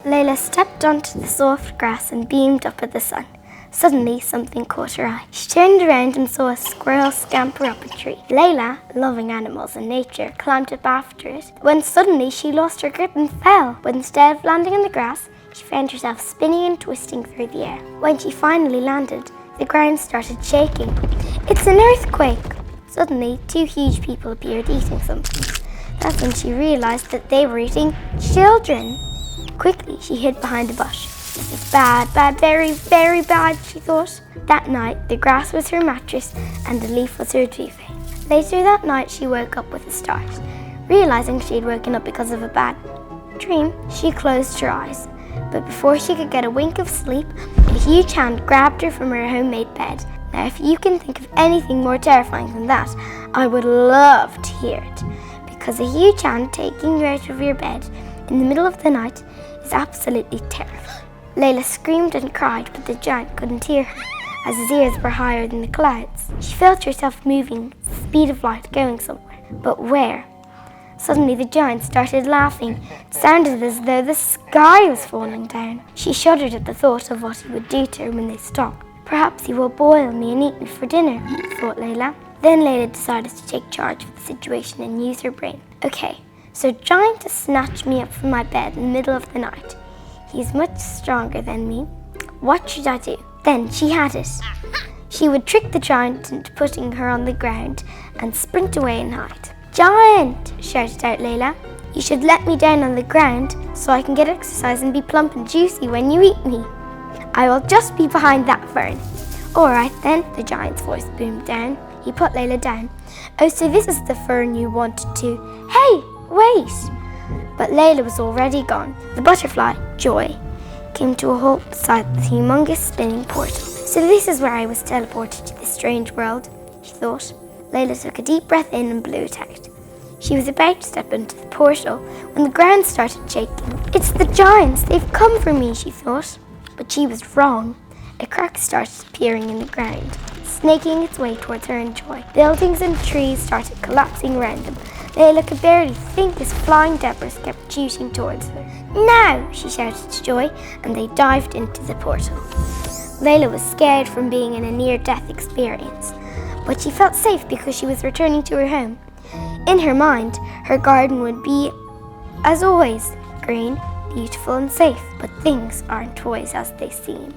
Layla stepped onto the soft grass and beamed up at the sun. Suddenly, something caught her eye. She turned around and saw a squirrel scamper up a tree. Layla, loving animals and nature, climbed up after it, when suddenly she lost her grip and fell. But instead of landing on the grass, she found herself spinning and twisting through the air. When she finally landed, the ground started shaking. "It's an earthquake!" Suddenly, two huge people appeared eating something. That's when she realized that they were eating children. Quickly, she hid behind a bush. "This is bad, very, very bad," she thought. That night, the grass was her mattress and the leaf was her duvet. Later that night, she woke up with a start. Realizing she had woken up because of a bad dream, she closed her eyes. But before she could get a wink of sleep, a huge hand grabbed her from her homemade bed. Now, if you can think of anything more terrifying than that, I would love to hear it. Because a huge hand taking you out of your bed in the middle of the night is absolutely terrifying. Layla screamed and cried, but the giant couldn't hear her, as his ears were higher than the clouds. She felt herself moving at the speed of light, going somewhere. But where? Suddenly the giant started laughing. It sounded as though the sky was falling down. She shuddered at the thought of what he would do to her when they stopped. "Perhaps he will boil me and eat me for dinner," thought Layla. Then Layla decided to take charge of the situation and use her brain. "Okay, so giant has snatched me up from my bed in the middle of the night. He's much stronger than me. What should I do?" Then she had it. She would trick the giant into putting her on the ground and sprint away and hide. "Giant!" shouted out Layla. "You should let me down on the ground so I can get exercise and be plump and juicy when you eat me. I will just be behind that fern." "All right then," the giant's voice boomed down. He put Layla down. "Oh, so this is the fern you wanted to... Hey, wait!" But Layla was already gone. The butterfly, Joy, came to a halt beside the humongous spinning portal. "So this is where I was teleported to this strange world," she thought. Layla took a deep breath in and blew it out. She was about to step into the portal when the ground started shaking. "It's the giants! They've come for me," she thought. But she was wrong. A crack started appearing in the ground, snaking its way towards her and Joy. Buildings and trees started collapsing around them. Layla could barely think as flying debris kept shooting towards her. "Now!" she shouted to Joy, and they dived into the portal. Layla was scared from being in a near-death experience, but she felt safe because she was returning to her home. In her mind, her garden would be, as always, green, beautiful and safe. But things aren't always as they seem.